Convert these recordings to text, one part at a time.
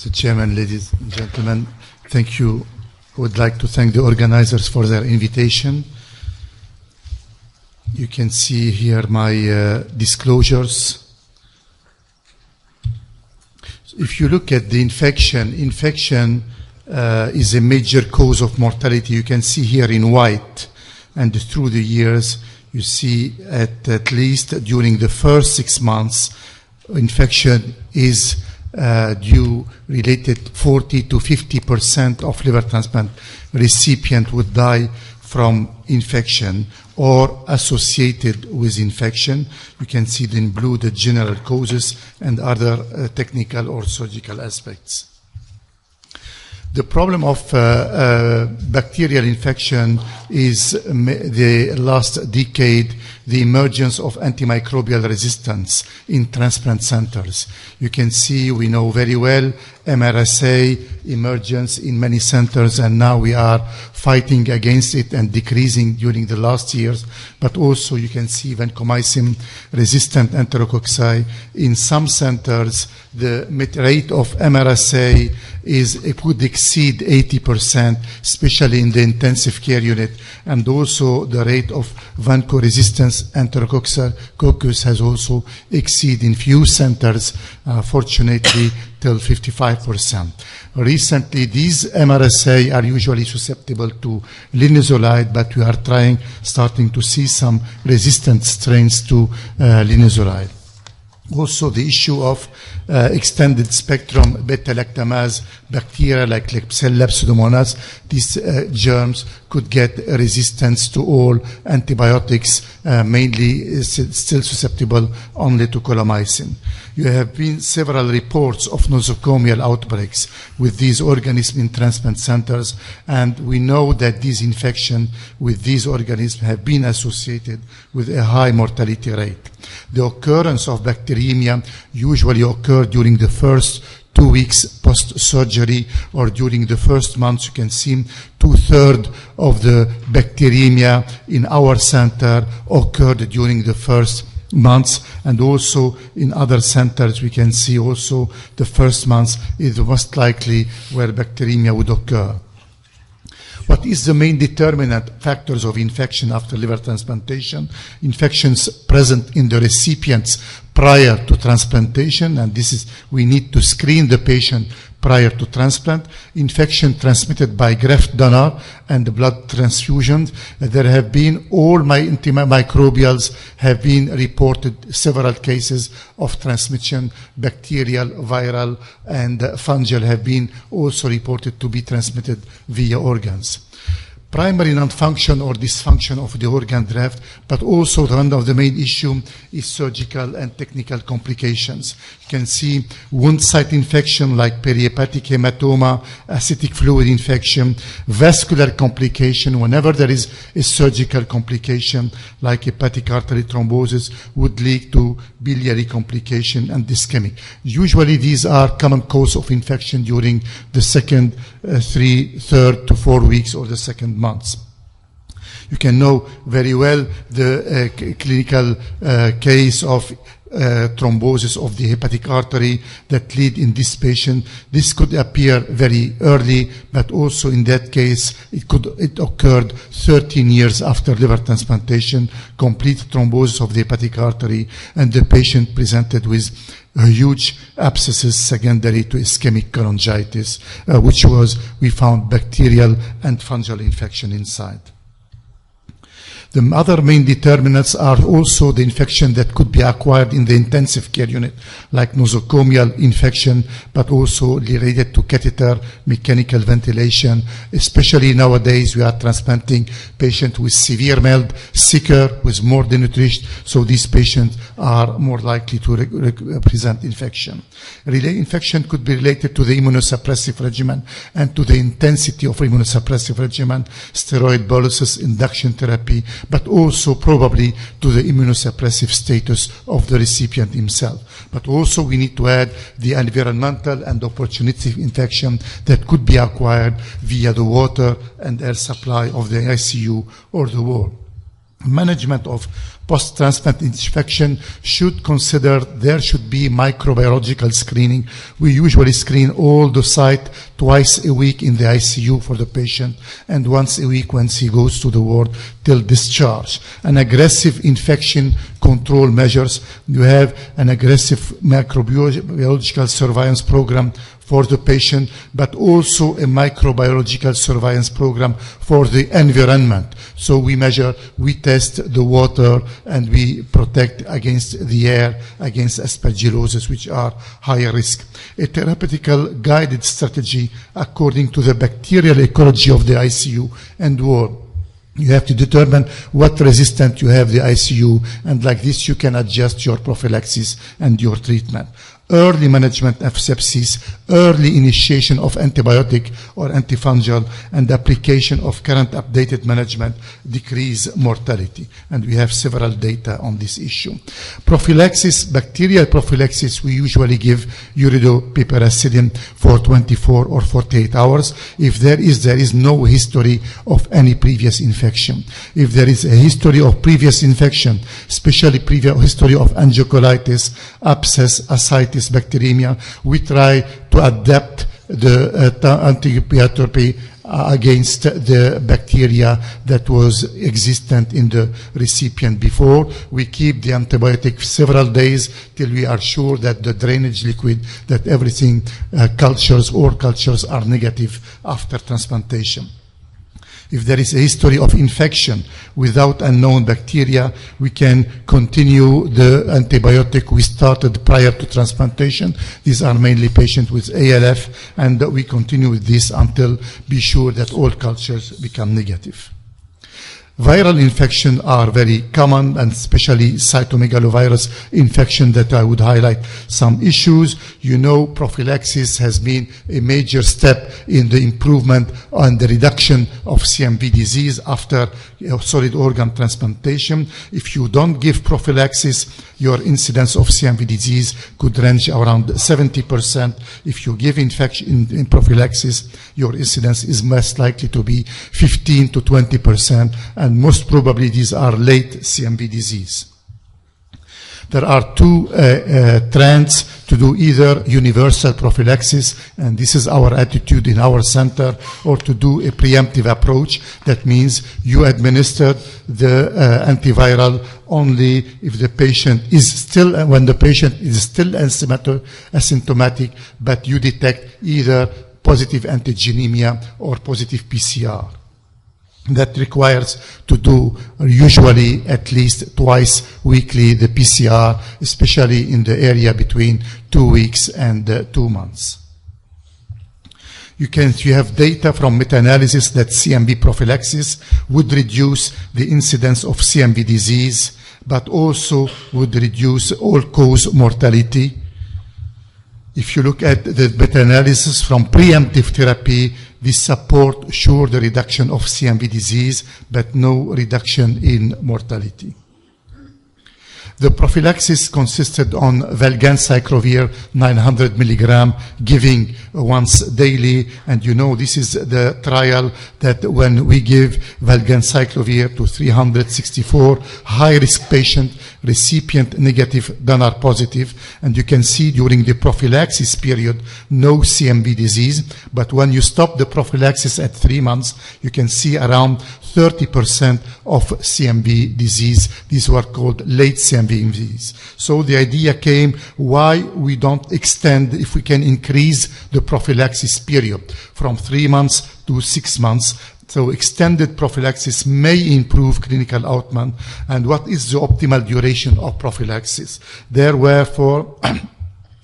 Mr. Chairman, ladies and gentlemen, thank you. I would like to thank the organizers for their invitation. You can see here my disclosures. If you look at the infection is a major cause of mortality. You can see here in white, and through the years, you see at least during the first 6 months, infection is related 40 to 50% of liver transplant recipient would die from infection or associated with infection. You can see in blue the general causes and other technical or surgical aspects. The problem of bacterial infection is the last decade, the emergence of antimicrobial resistance in transplant centers. You can see, we know very well, MRSA emergence in many centers, and now we are fighting against it and decreasing during the last years. But also you can see vancomycin-resistant enterococci. In some centers, the rate of MRSA it would exceed 80%, especially in the intensive care unit, and also the rate of vanco-resistance enterococcus has also exceeded in few centers, fortunately, till 55%. Recently, these MRSA are usually susceptible to linezolide, but we are starting to see some resistant strains to linezolide. Also, the issue of extended spectrum beta-lactamase bacteria like Klebsiella pseudomonas, these germs could get resistance to all antibiotics, mainly still susceptible only to colomycin. You have been several reports of nosocomial outbreaks with these organisms in transplant centers, and we know that these infections with these organisms have been associated with a high mortality rate. The occurrence of bacteremia usually occurs during the first 2 weeks post-surgery or during the first months. You can see 2/3 of the bacteremia in our center occurred during the first months, and also in other centers we can see also the first months is most likely where bacteremia would occur. What is the main determinant factors of infection after liver transplantation? Infections present in the recipients prior to transplantation, and this is, we need to screen the patient prior to transplant. Infection transmitted by graft donor and blood transfusions. There have been all my antimicrobials have been reported, several cases of transmission, bacterial, viral, and fungal have been also reported to be transmitted via organs. Primary non-function or dysfunction of the organ graft, but also one of the main issue is surgical and technical complications. You can see wound site infection like perihepatic hematoma, acidic fluid infection, vascular complication. Whenever there is a surgical complication like hepatic artery thrombosis would lead to biliary complication and ischemic. Usually these are common cause of infection during the second 3rd to 4 weeks or the second months. You can know very well the clinical case of thrombosis of the hepatic artery that lead in this patient. This could appear very early, but also in that case it occurred 13 years after liver transplantation, complete thrombosis of the hepatic artery, and the patient presented with huge abscesses secondary to ischemic cholangitis, we found bacterial and fungal infection inside. The other main determinants are also the infection that could be acquired in the intensive care unit, like nosocomial infection, but also related to catheter mechanical ventilation. Especially nowadays, we are transplanting patients with severe mild, sicker, with more denutrition, so these patients are more likely to present infection. Infection could be related to the immunosuppressive regimen and to the intensity of immunosuppressive regimen, steroid boluses, induction therapy, but also probably to the immunosuppressive status of the recipient himself. But also we need to add the environmental and opportunistic infection that could be acquired via the water and air supply of the ICU or the ward. Management of post-transplant infection should consider there should be microbiological screening. We usually screen all the site twice a week in the ICU for the patient and once a week once he goes to the ward till discharge. An aggressive infection control measures. You have an aggressive microbiological surveillance program for the patient, but also a microbiological surveillance program for the environment. So we measure, we test the water, and we protect against the air, against aspergillosis, which are higher risk. A therapeutical guided strategy according to the bacterial ecology of the ICU and ward. You have to determine what resistant you have the ICU, and like this you can adjust your prophylaxis and your treatment. Early management of sepsis, early initiation of antibiotic or antifungal, and application of current updated management decrease mortality. And we have several data on this issue. Prophylaxis, bacterial prophylaxis, we usually give uridopiperazidine for 24 or 48 hours. If there is no history of any previous infection. If there is a history of previous infection, especially previous history of angiocholitis, abscess, ascites, bacteremia, we try to adapt the antibiotic against the bacteria that was existent in the recipient before. We keep the antibiotic several days till we are sure that the drainage liquid, that everything cultures are negative after transplantation. If there is a history of infection without unknown bacteria, we can continue the antibiotic we started prior to transplantation. These are mainly patients with ALF, and we continue with this until be sure that all cultures become negative. Viral infections are very common, and especially cytomegalovirus infection that I would highlight some issues. You know, prophylaxis has been a major step in the improvement and the reduction of CMV disease after solid organ transplantation. If you don't give prophylaxis, your incidence of CMV disease could range around 70%. If you give infection in prophylaxis, your incidence is most likely to be 15 to 20%, and most probably these are late CMV disease. There are two trends to do either universal prophylaxis, and this is our attitude in our center, or to do a preemptive approach. That means you administer the antiviral only if the patient is still, when the patient is still asymptomatic, but you detect either positive antigenemia or positive PCR. That requires to do usually at least twice weekly the PCR, especially in the area between 2 weeks and 2 months. You have data from meta-analysis that CMV prophylaxis would reduce the incidence of CMV disease, but also would reduce all-cause mortality. If you look at the meta-analysis from preemptive therapy, this support sure the reduction of CMV disease, but no reduction in mortality. The prophylaxis consisted on valganciclovir 900 milligram giving once daily, and you know this is the trial that when we give valganciclovir to 364 high-risk patient, recipient negative, donor positive, and you can see during the prophylaxis period no CMV disease, but when you stop the prophylaxis at 3 months, you can see around 30% of CMV disease. These were called late CMV disease. So the idea came, why we don't extend, if we can increase the prophylaxis period from 3 months to 6 months. So extended prophylaxis may improve clinical outcome. And what is the optimal duration of prophylaxis? There were for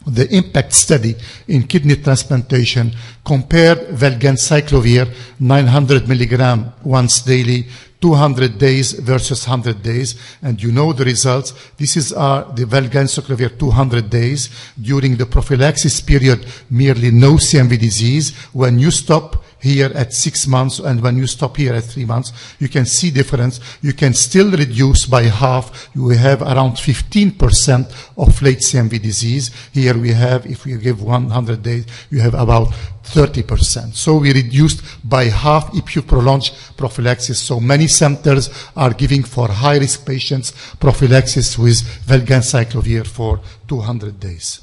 the impact study in kidney transplantation compared valganciclovir 900 milligram once daily, 200 days versus 100 days, and you know the results. This is the valganciclovir 200 days. During the prophylaxis period, merely no CMV disease. When you stop, here at 6 months, and when you stop here at 3 months, you can see difference. You can still reduce by half. You have around 15% of late CMV disease. Here we have, if we give 100 days, you have about 30%. So we reduced by half if you prolong prophylaxis. So many centers are giving for high-risk patients prophylaxis with valganciclovir for 200 days.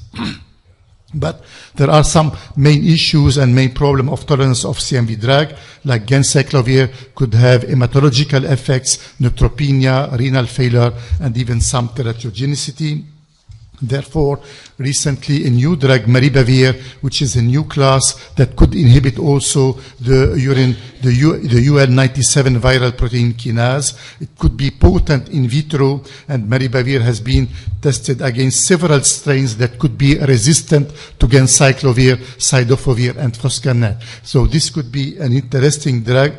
But there are some main issues and main problem of tolerance of CMV drug, like ganciclovir could have hematological effects, neutropenia, renal failure, and even some teratogenicity. Therefore, recently a new drug, maribavir, which is a new class that could inhibit also the UL97 viral protein kinase. It could be potent in vitro, and maribavir has been tested against several strains that could be resistant to ganciclovir, cidofovir, and foscarnet. So this could be an interesting drug.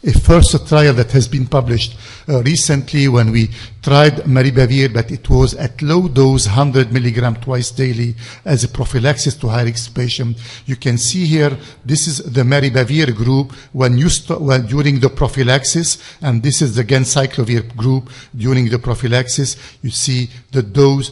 A first trial that has been published recently when we tried maribavir, but it was at low dose, 100 milligram twice daily as a prophylaxis to high-risk patient. You can see here, this is the maribavir group during the prophylaxis, and this is the ganciclovir group during the prophylaxis. You see the dose,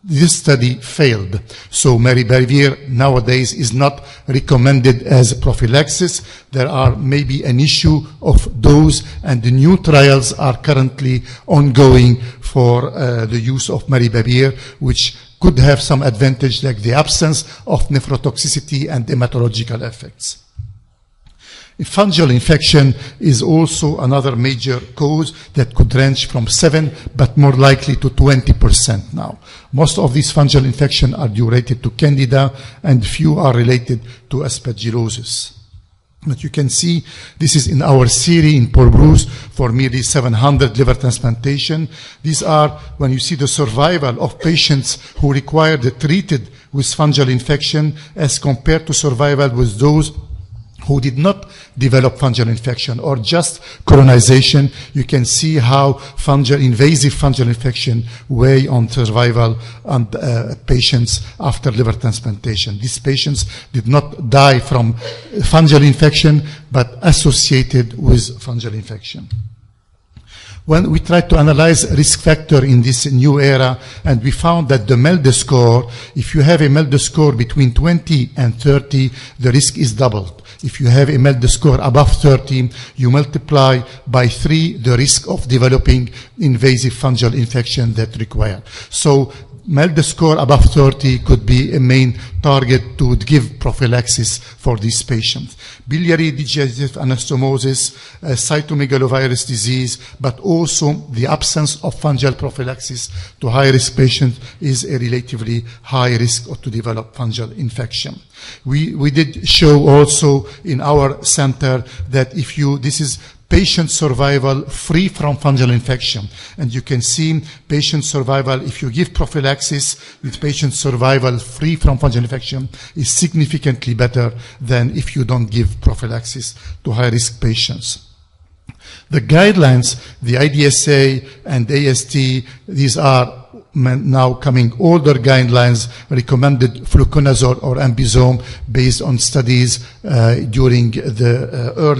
this study failed. So maribavir nowadays is not recommended as prophylaxis. There are maybe an issue of dose, and the new trials are currently ongoing for the use of maribavir, which could have some advantage like the absence of nephrotoxicity and hematological effects. Fungal infection is also another major cause that could range from 7, but more likely to 20% now. Most of these fungal infections are related to Candida, and few are related to aspergillosis. But you can see this is in our series in Brousse for nearly 700 liver transplantation. These are when you see the survival of patients who required treated with fungal infection as compared to survival with those who did not develop fungal infection or just colonization. You can see how invasive fungal infection weigh on survival and patients after liver transplantation. These patients did not die from fungal infection, but associated with fungal infection. When we tried to analyze risk factor in this new era, and we found that the MELD score, if you have a MELD score between 20 and 30, the risk is doubled. If you have a MELD score above 30, you multiply by 3 the risk of developing invasive fungal infection that require. So MELD score above 30 could be a main target to give prophylaxis for these patients. Biliary degenerative anastomosis, cytomegalovirus disease, but also the absence of fungal prophylaxis to high-risk patients is a relatively high risk to develop fungal infection. We did show also in our center that this is patient survival free from fungal infection. And you can see patient survival, if you give prophylaxis with patient survival free from fungal infection, is significantly better than if you don't give prophylaxis to high-risk patients. The guidelines, the IDSA and AST, these are now coming older guidelines, recommended fluconazole or ambisome based on studies during the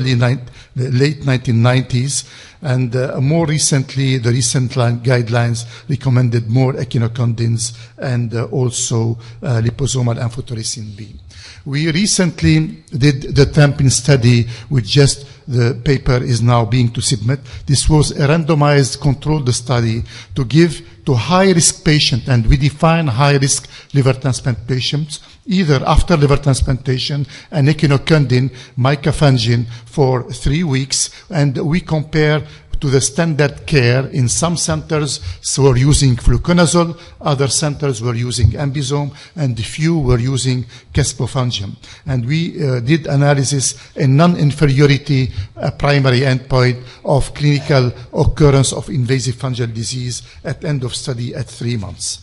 late 1990s. And more recently, the recent guidelines recommended more echinocandins and also liposomal amphotericin B. We recently did the TAMPIN study, which just the paper is now being to submit. This was a randomized controlled study to give to high-risk patients, and we define high-risk liver transplant patients, either after liver transplantation, an echinocandin, micafungin for 3 weeks, and we compare to the standard care. In some centers were using fluconazole, other centers were using ambisome, and few were using caspofungin. And we did analysis, a non-inferiority primary endpoint of clinical occurrence of invasive fungal disease at end of study at 3 months.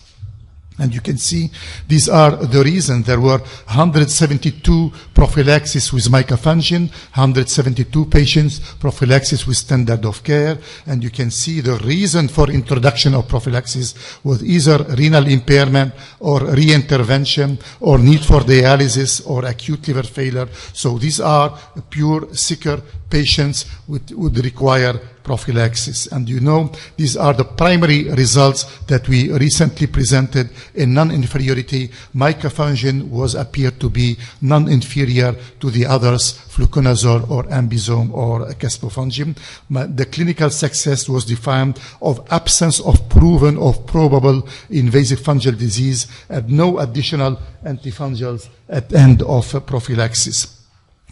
And you can see these are the reasons. There were 172 prophylaxis with micafungin, 172 patients prophylaxis with standard of care. And you can see the reason for introduction of prophylaxis was either renal impairment or reintervention or need for dialysis or acute liver failure. So these are pure sicker patients would require prophylaxis. And you know, these are the primary results that we recently presented in non-inferiority. Micafungin was appeared to be non-inferior to the others, fluconazole or ambisome or caspofungin. The clinical success was defined of absence of proven or probable invasive fungal disease and no additional antifungals at end of prophylaxis.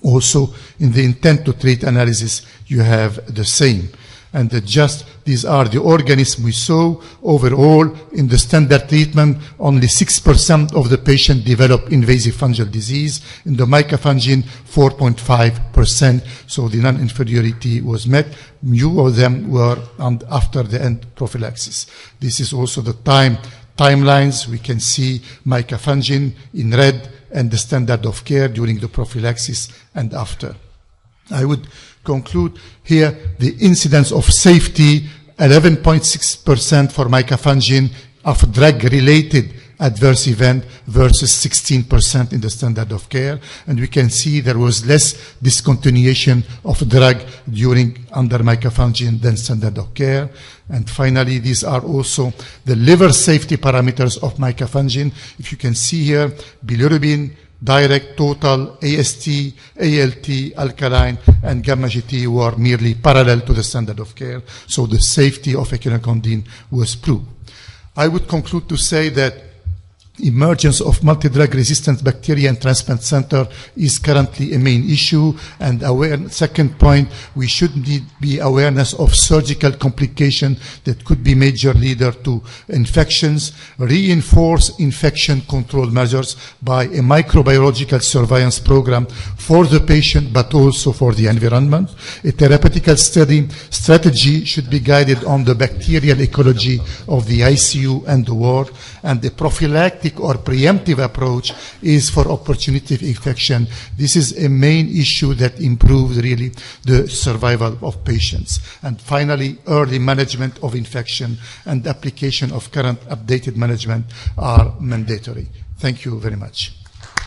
Also, in the intent to treat analysis, you have the same. And these are the organisms we saw. Overall, in the standard treatment, only 6% of the patient develop invasive fungal disease. In the micafungin, 4.5%. So the non-inferiority was met. Few of them were after the end prophylaxis. This is also the timelines. We can see micafungin in red and the standard of care during the prophylaxis and after. I would conclude here the incidence of safety, 11.6% for micafungin of drug-related adverse event versus 16% in the standard of care. And we can see there was less discontinuation of drug under micafungin than standard of care. And finally, these are also the liver safety parameters of micafungin. If you can see here, bilirubin, direct, total, AST, ALT, alkaline, and gamma GT were merely parallel to the standard of care. So the safety of echinocandin was proved. I would conclude to say that emergence of multi-drug resistant bacteria in transplant center is currently a main issue. And second point, we should be awareness of surgical complication that could be major leader to infections, reinforce infection control measures by a microbiological surveillance program for the patient, but also for the environment. A therapeutical strategy should be guided on the bacterial ecology of the ICU and the ward, and the prophylactic or preemptive approach is for opportunistic infection. This is a main issue that improves really the survival of patients. And finally, early management of infection and application of current updated management are mandatory. Thank you very much.